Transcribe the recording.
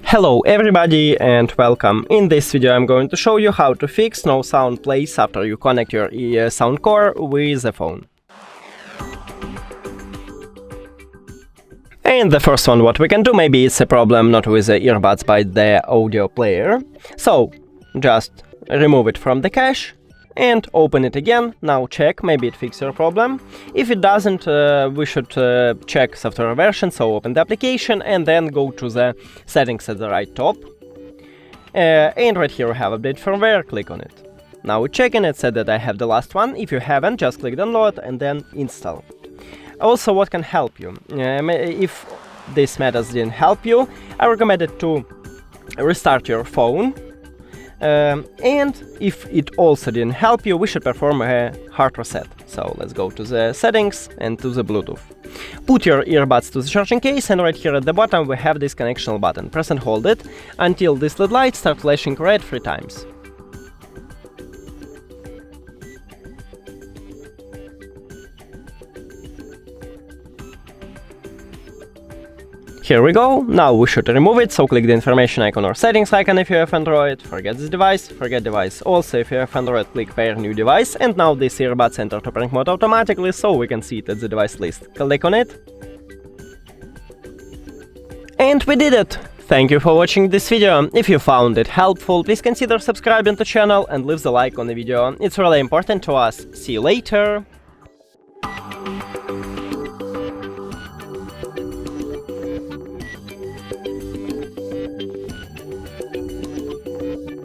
Hello everybody and welcome. In this video I'm going to show you how to fix no sound plays after you connect your Soundcore with the phone. And the first one what we can do, maybe it's a problem not with the earbuds but the audio player. So just remove it from the cache and open it again. Now check, maybe it fixes your problem. If it doesn't, we should check software version, so open the application and then go to the settings at the right top. And right here we have update firmware, click on it. Now we check and it said that I have the last one. If you haven't, just click download and then install. Also, what can help you? If these methods didn't help you, I recommend it to restart your phone. And if it also didn't help you, we should perform a hard reset. So let's go to the settings and to the Bluetooth. Put your earbuds to the charging case and right here at the bottom we have this connection button. Press and hold it until this LED light starts flashing red 3 times. Here we go. Now we should remove it, so click the information icon or settings icon if you have Android, forget this device, forget device. Also if you have Android, click pair new device, and now this earbuds enter to prank mode automatically, so we can see it at the device list. Click on it. And we did it! Thank you for watching this video. If you found it helpful, please consider subscribing to the channel and leave the like on the video. It's really important to us. See you later!